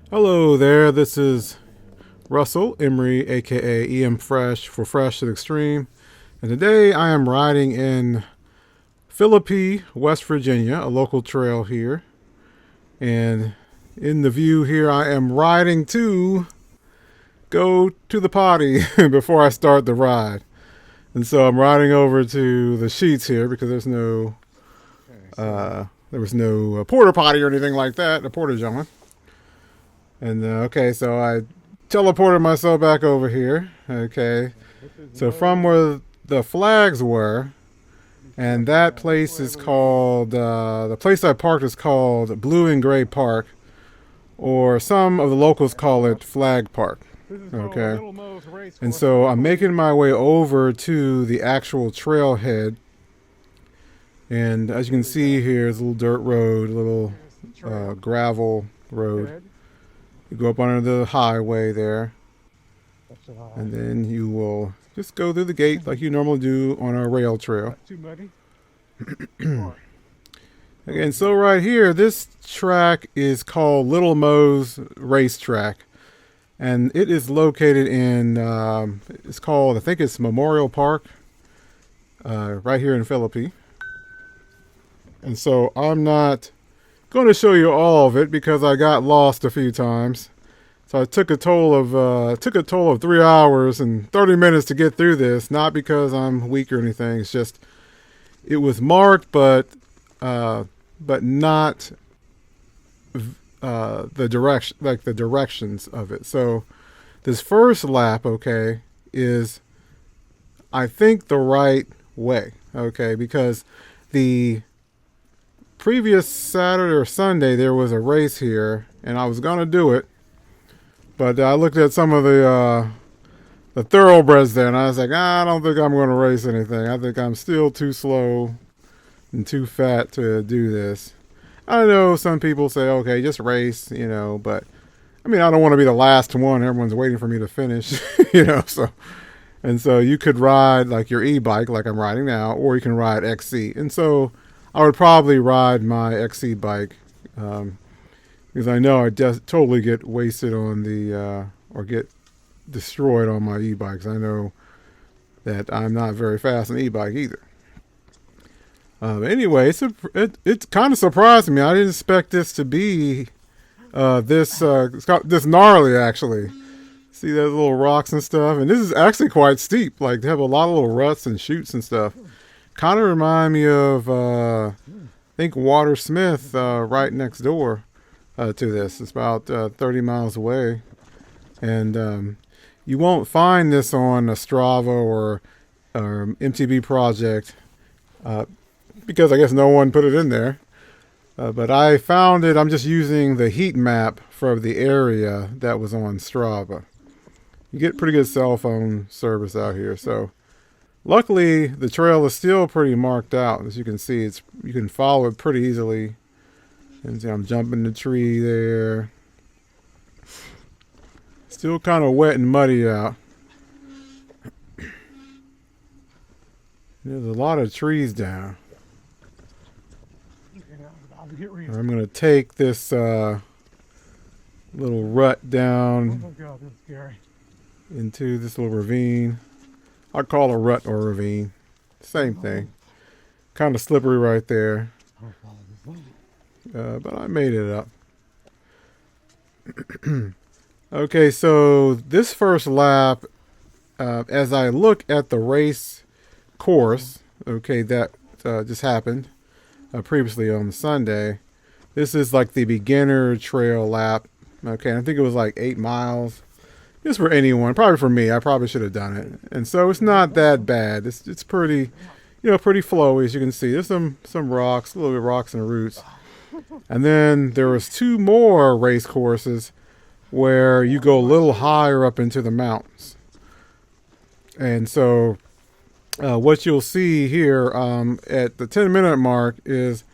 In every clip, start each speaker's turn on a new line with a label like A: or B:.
A: Hello there, this is Russell Emery, aka EM Fresh for Fresh to the Extreme, and today I am riding in Philippi, West Virginia, a local trail here. And in the view here, I am riding to go to the potty before I start the ride. And so I'm riding over to the sheets here because there was no porta potty or anything like that, a porta john. And okay, so I teleported myself back over here. Okay, so from where the flags were, and that place is called, the place I parked is called Blue and Gray Park, or some of the locals call it Flag Park. Okay, and so I'm making my way over to the actual trailhead. And as you can see here, it's a little dirt road, a little gravel road. You go up under the highway there, and then you will just go through the gate like you normally do on a rail trail.
B: Too muddy.
A: Again, so right here, this track is called Little Moes Racetrack, and it is located in, it's called, I think it's Memorial Park, right here in Philippi. And so I'm not going to show you all of it because I got lost a few times. So I took a total of 3 hours and 30 minutes to get through this. Not because I'm weak or anything. It's just it was marked, but not the direction, like the directions of it. So this first lap, okay, is I think the right way, okay, because the previous Saturday or Sunday there was a race here, and I was gonna do it, but I looked at some of the thoroughbreds there, and I was like, I don't think I'm gonna race anything. I think I'm still too slow and too fat to do this. I know some people say, okay, just race, but I mean, I don't want to be the last one. Everyone's waiting for me to finish, so you could ride like your e-bike, like I'm riding now, or you can ride XC, and so I would probably ride my XC bike because I know I just totally get wasted on or get destroyed on my e-bikes. I know that I'm not very fast on e-bike either. Anyway, it kind of surprised me. I didn't expect this to be this gnarly, actually. See those little rocks and stuff? And this is actually quite steep. Like, they have a lot of little ruts and chutes and stuff. Kind of remind me of, I think, Water Smith right next door to this. It's about 30 miles away. And you won't find this on a Strava or MTB project because I guess no one put it in there. But I found it. I'm just using the heat map for the area that was on Strava. You get pretty good cell phone service out here, so... Luckily, the trail is still pretty marked out. As you can see, you can follow it pretty easily. And see, I'm jumping the tree there. Still kind of wet and muddy out. There's a lot of trees down. I'm going to take this little rut down into this little ravine. I call it a rut or ravine. Same thing. Kind of slippery right there. But I made it up. Okay, so this first lap, as I look at the race course, okay, that just happened previously on Sunday. This is like the beginner trail lap. Okay, I think it was like 8 miles. Just for anyone, probably for me. I probably should have done it. And so it's not that bad. It's pretty, pretty flowy, as you can see. There's some rocks, a little bit of rocks and roots. And then there was 2 more race courses where you go a little higher up into the mountains. And so what you'll see here at the 10-minute mark is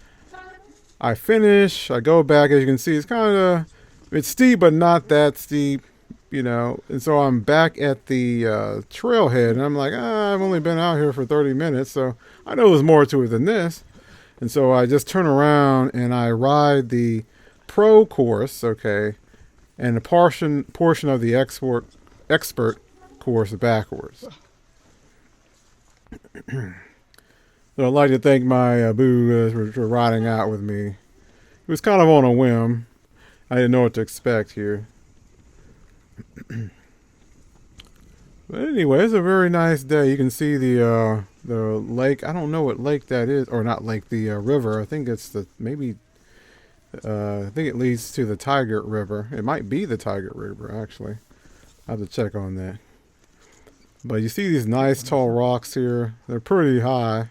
A: I finish, I go back. As you can see, it's steep, but not that steep. And so I'm back at the trailhead, and I'm like, I've only been out here for 30 minutes, so I know there's more to it than this. And so I just turn around and I ride the pro course, okay, and the portion of the expert course backwards. So I'd like to thank my boo for riding out with me. It was kind of on a whim. I didn't know what to expect here. But anyway, it's a very nice day. You can see the lake. I don't know what lake that is, or not lake, the river. I think it's I think it leads to the Tigert River. It might be the Tigert River, actually. I have to check on that. But you see these nice tall rocks here. They're pretty high.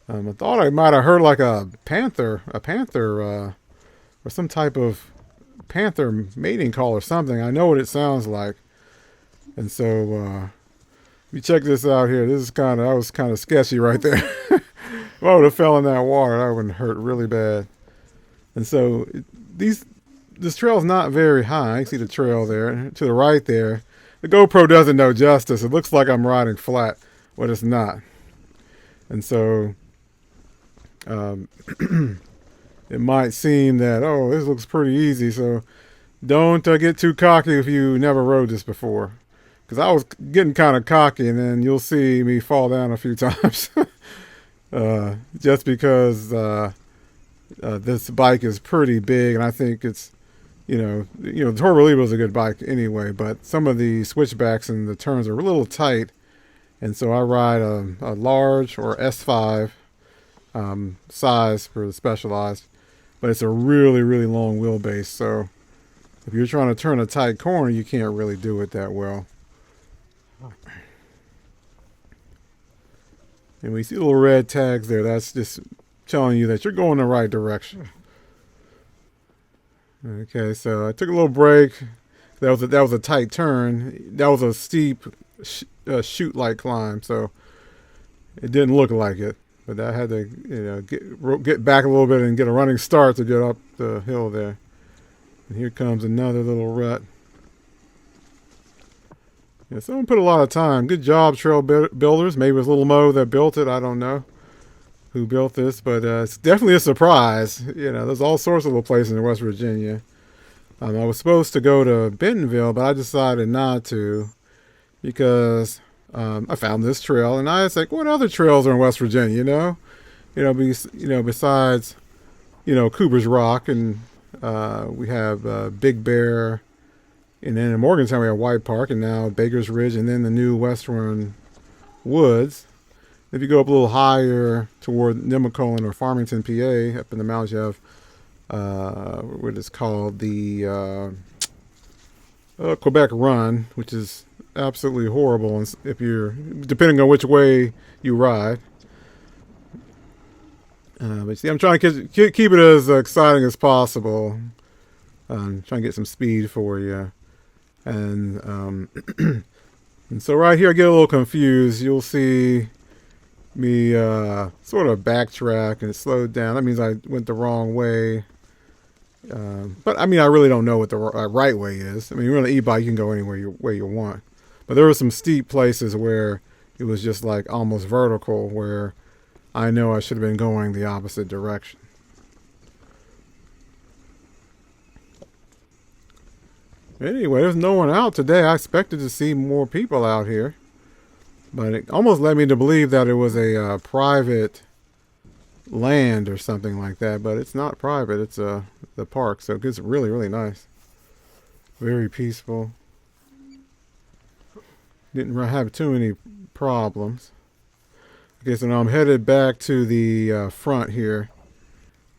A: I thought I might have heard like a panther, or some type of panther mating call or something. I know what it sounds like. And so, if you check this out here, that was kind of sketchy right there. If I would have fell in that water, that would have hurt really bad. And so, this trail's not very high. You see the trail there. To the right there. The GoPro doesn't know justice. It looks like I'm riding flat, but it's not. And so, it might seem that, oh, this looks pretty easy. So, don't get too cocky if you never rode this before. Because I was getting kind of cocky, and then you'll see me fall down a few times. Just because this bike is pretty big, and I think it's, the Turbo Levo is a good bike anyway, but some of the switchbacks and the turns are a little tight, and so I ride a large or S5 size for the Specialized, but it's a really, really long wheelbase, so if you're trying to turn a tight corner, you can't really do it that well. And we see little red tags there. That's just telling you that you're going the right direction. Okay, so I took a little break. That was a tight turn. That was a steep chute-like climb, so it didn't look like it. But I had to get back a little bit and get a running start to get up the hill there. And here comes another little rut. Yeah, someone put a lot of time. Good job, trail builders. Maybe it was Little Moes that built it. I don't know who built this, but it's definitely a surprise. There's all sorts of little places in West Virginia. I was supposed to go to Bentonville, but I decided not to because I found this trail, and I was like, what other trails are in West Virginia? Besides Cooper's Rock, and we have Big Bear. And then in Morgantown, we have White Park, and now Baker's Ridge, and then the new Western Woods. If you go up a little higher toward Nemacolin or Farmington, PA, up in the mountains, you have what is called the Quebec Run, which is absolutely horrible if you're depending on which way you ride. But see, I'm trying to keep it as exciting as possible. Trying to get some speed for you. And and so right here I get a little confused. You'll see me sort of backtrack and slowed down. That means I went the wrong way. But I really don't know what the right way is. You're on an e-bike, you can go anywhere you want. But there were some steep places where it was just like almost vertical, where I know I should have been going the opposite direction. Anyway, there's no one out today. I expected to see more people out here. But it almost led me to believe that it was a private land or something like that. But it's not private. It's the park. So it's really, really nice. Very peaceful. Didn't have too many problems. Okay, so now I'm headed back to the front here.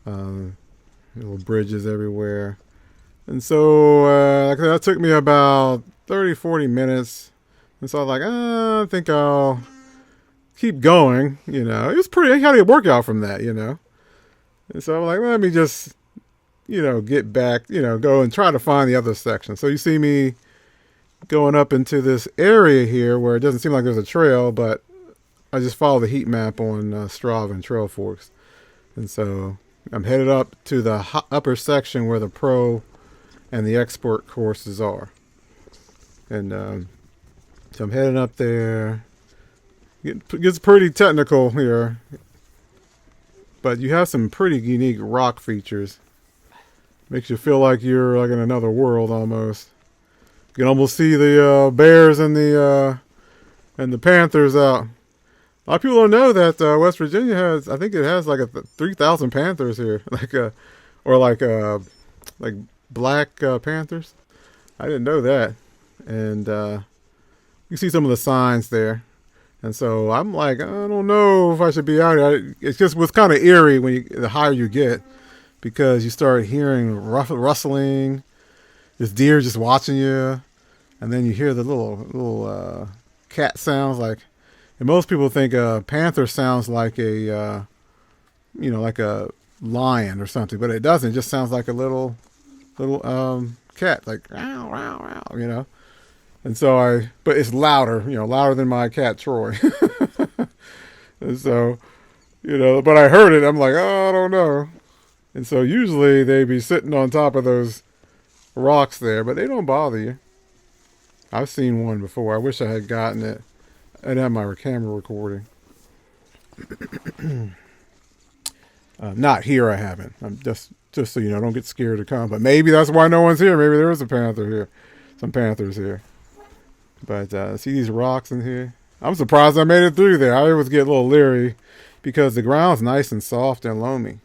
A: Little bridges everywhere. And so that took me about 30-40 minutes. And so I was like, I think I'll keep going. It was pretty, I had a workout from that, And so I'm like, let me just, get back, go and try to find the other section. So you see me going up into this area here where it doesn't seem like there's a trail, but I just follow the heat map on Strava and Trail Forks. And so I'm headed up to the upper section where the Pro and the export courses are. And so I'm heading up there. It gets pretty technical here. But you have some pretty unique rock features. Makes you feel like you're like in another world almost. You can almost see the bears and the panthers out. A lot of people don't know that West Virginia has, I think it has like 3,000 panthers here, like black panthers. I didn't know that, and you see some of the signs there, and so I'm like, I don't know if I should be out here. It just was kind of eerie the higher you get, because you start hearing rustling, this deer just watching you, and then you hear the little cat sounds like. And most people think a panther sounds like like a lion or something, but it doesn't. It just sounds like a little cat, like wow, wow, wow, And so but it's louder, louder than my cat Troy. And so, but I heard it. I'm like, oh, I don't know. And so usually they be sitting on top of those rocks there, but they don't bother you. I've seen one before. I wish I had gotten it. I didn't have my camera recording. Not here, I haven't. I'm just so you know, don't get scared to come. But maybe that's why no one's here. Maybe there is a panther here. Some panthers here. But see these rocks in here? I'm surprised I made it through there. I always get a little leery because the ground's nice and soft and loamy.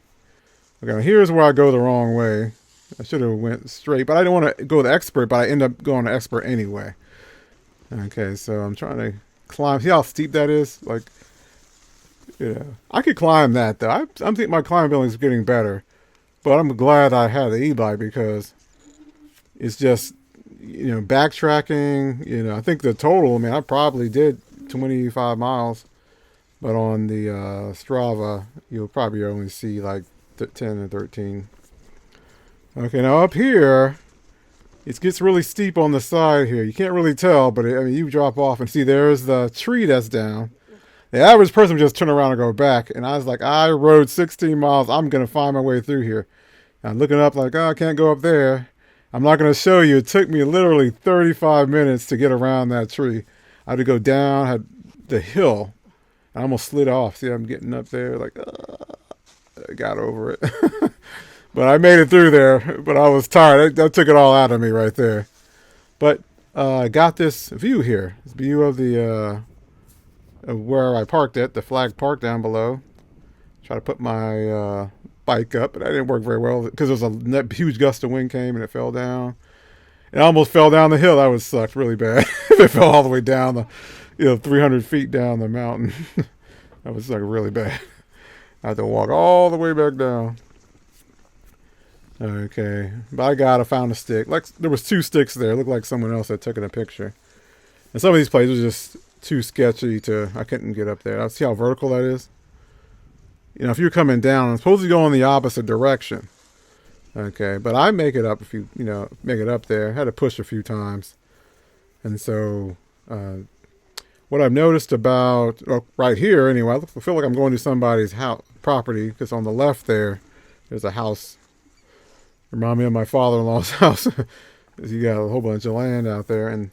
A: Okay, here's where I go the wrong way. I should have went straight, but I didn't want to go the expert, but I end up going to expert anyway. Okay, so I'm trying to climb. See how steep that is? Like, I could climb that though. I'm thinking my climbing ability is getting better, but I'm glad I had the e-bike because it's just, backtracking. I think the total, I probably did 25 miles, but on the Strava, you'll probably only see like 10 and 13. Okay, now up here, it gets really steep on the side here. You can't really tell, but you drop off and see there's the tree that's down. The average person would just turn around and go back. And I was like, I rode 16 miles. I'm going to find my way through here. And I'm looking up like, I can't go up there. I'm not going to show you. It took me literally 35 minutes to get around that tree. I had to go down, had the hill. I almost slid off. See, I'm getting up there like, I got over it. But I made it through there, but I was tired. That took it all out of me right there. But I got this view here. This view of the of where I parked at, the flag park down below. Try to put my bike up, but that didn't work very well because there was a huge gust of wind came and it fell down. It almost fell down the hill. That would suck really bad. If it fell all the way down 300 feet down the mountain. That would suck really bad. I had to walk all the way back down. Okay, but I found a stick. Like there was 2 sticks there. It looked like someone else had taken a picture. And some of these places were just too sketchy I couldn't get up there. I see how vertical that is. If you're coming down, I'm supposed to go in the opposite direction. Okay, but I make it up if you make it up there. I had to push a few times. And so what I've noticed about right here anyway, I feel like I'm going to somebody's property because on the left there's a house. Remind me of my father-in-law's house. You got a whole bunch of land out there, and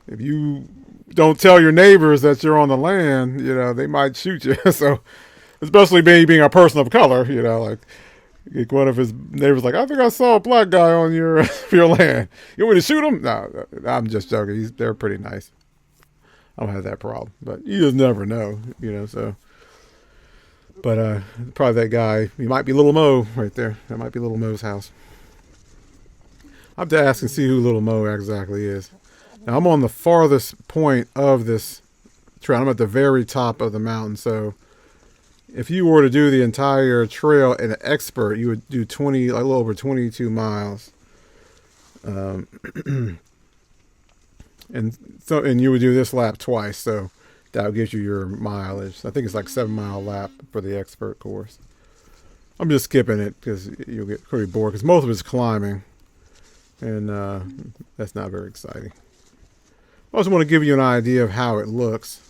A: if you don't tell your neighbors that you're on the land, they might shoot you. So, especially being a person of color, like one of his neighbors, like, I think I saw a black guy on your land. You want me to shoot him? No, I'm just joking. They're pretty nice. I don't have that problem, but you just never know, so. But probably that guy, he might be Little Moe right there. That might be Little Moe's house. I have to ask and see who Little Moe exactly is. Now, I'm on the farthest point of this trail. I'm at the very top of the mountain. So if you were to do the entire trail in an expert, you would do a little over 22 miles. And you would do this lap twice. So that gives you your mileage. I think it's like 7-mile lap for the expert course. I'm just skipping it because you'll get pretty bored because most of it's climbing. And that's not very exciting. I also want to give you an idea of how it looks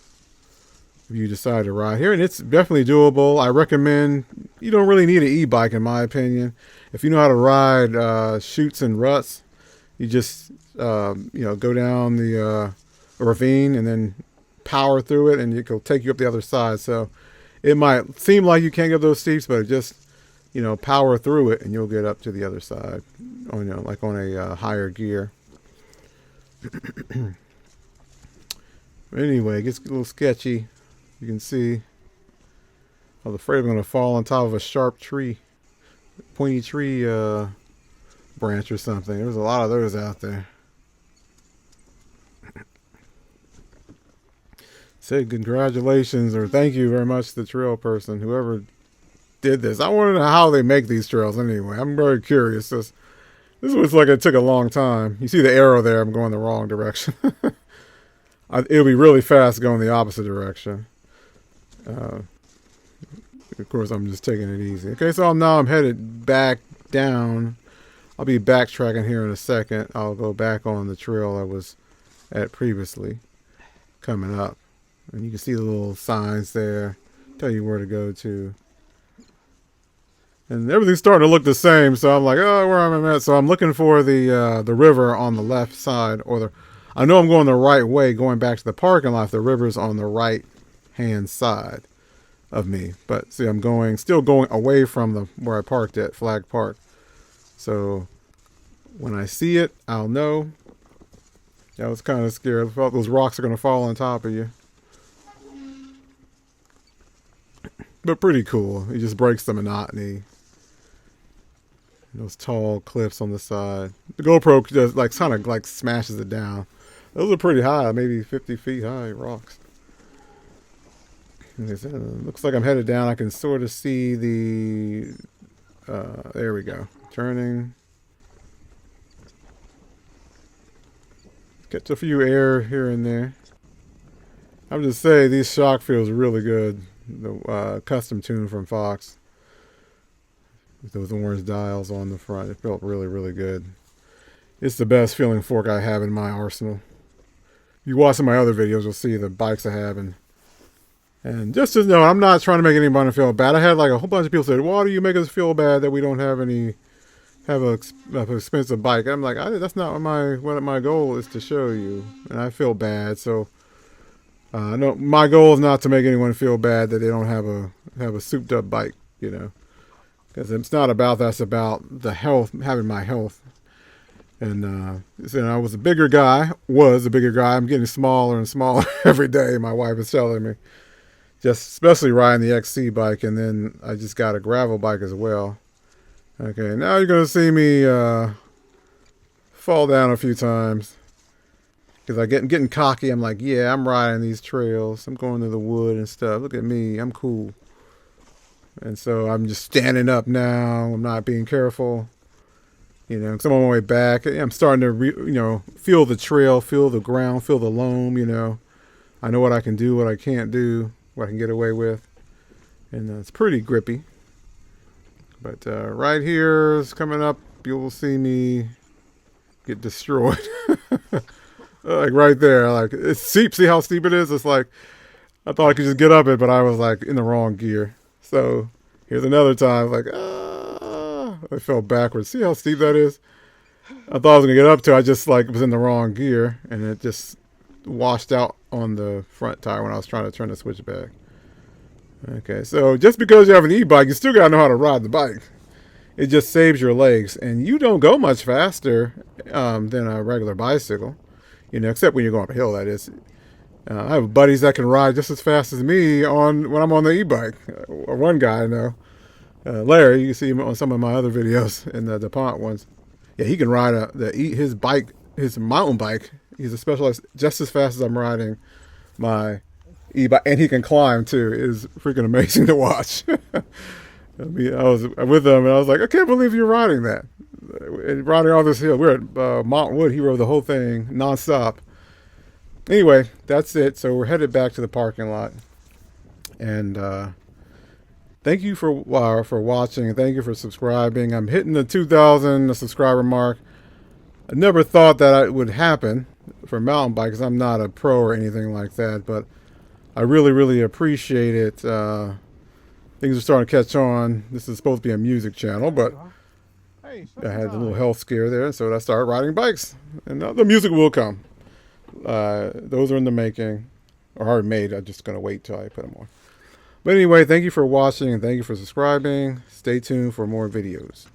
A: if you decide to ride here. And it's definitely doable. I recommend, you don't really need an e-bike in my opinion. If you know how to ride chutes and ruts, you just go down the ravine and then power through it, and it'll take you up the other side. So it might seem like you can't get those steeps, but it just power through it, and you'll get up to the other side on, like on a higher gear. Anyway, it gets a little sketchy. You can see I was afraid I'm going to fall on top of a sharp tree, pointy tree branch or something. There's a lot of those out there. Say congratulations or thank you very much to the trail person, whoever did this. I want to know how they make these trails anyway. I'm very curious. This looks like it took a long time. You see the arrow there. I'm going the wrong direction. It'll be really fast going the opposite direction. Of course, I'm just taking it easy. Okay, so now I'm headed back down. I'll be backtracking here in a second. I'll go back on the trail I was at previously, coming up. And you can see the little signs there, tell you where to go to. And everything's starting to look the same, so I'm like, oh, where am I at? So I'm looking for the river on the left side, I know I'm going the right way, going back to the parking lot. The river's on the right-hand side of me. But see, I'm still going away from where I parked at, Flag Park. So when I see it, I'll know. I was kind of scared. I thought those rocks are going to fall on top of you. But pretty cool. It just breaks the monotony. Those tall cliffs on the side. The GoPro just kind of smashes it down. Those are pretty high, maybe 50 feet high rocks. And looks like I'm headed down. I can sort of see there we go. Turning. Catch a few air here and there. I'm just saying, these shock feels really good. The custom tune from Fox. With those orange dials on the front. It felt really, really good. It's the best feeling fork I have in my arsenal. If you watch some of my other videos, you'll see the bikes I have. And just to know, I'm not trying to make anybody feel bad. I had like a whole bunch of people say, why do you make us feel bad that we don't have an expensive bike? I'm like, that's not what my goal is to show you. And I feel bad, so... no, my goal is not to make anyone feel bad that they don't have a souped up bike, because it's not about that. It's about the health, having my health. And so I was a bigger guy. I'm getting smaller and smaller every day. My wife is telling me, just especially riding the XC bike, and then I just got a gravel bike as well. Okay, now you're gonna see me fall down a few times. Because I'm getting cocky. I'm like, yeah, I'm riding these trails. I'm going to the wood and stuff. Look at me. I'm cool. And so I'm just standing up now. I'm not being careful. Because I'm on my way back. I'm starting to, feel the trail, feel the ground, feel the loam, I know what I can do, what I can't do, what I can get away with. And it's pretty grippy. But right here is coming up. You'll see me get destroyed. Like right there, like it's steep. See how steep it is? It's like I thought I could just get up it, but I was like in the wrong gear. So here's another time, like I fell backwards. See how steep that is? I thought I was gonna get up to. I just was in the wrong gear, and it just washed out on the front tire when I was trying to turn the switch back. Okay, so just because you have an e-bike, you still gotta know how to ride the bike. It just saves your legs, and you don't go much faster than a regular bicycle. Except when you're going up a hill, that is. I have buddies that can ride just as fast as me when I'm on the e-bike. One guy I know, Larry, you can see him on some of my other videos in the DuPont ones. Yeah, he can ride his mountain bike. He's a specialized just as fast as I'm riding my e-bike, and he can climb too. It is freaking amazing to watch. I was with him, and I was like, I can't believe you're riding that. Riding all this hill. We're at Mount Wood. He rode the whole thing nonstop. Anyway, that's it. So we're headed back to the parking lot. And thank you for watching. And thank you for subscribing. I'm hitting the 2,000 subscriber mark. I never thought that it would happen for mountain bike because I'm not a pro or anything like that. But I really, really appreciate it. Things are starting to catch on. This is supposed to be a music channel, but I had a little health scare there, so I started riding bikes. And the music will come. Those are in the making, or already made. I'm just going to wait till I put them on. But anyway, thank you for watching and thank you for subscribing. Stay tuned for more videos.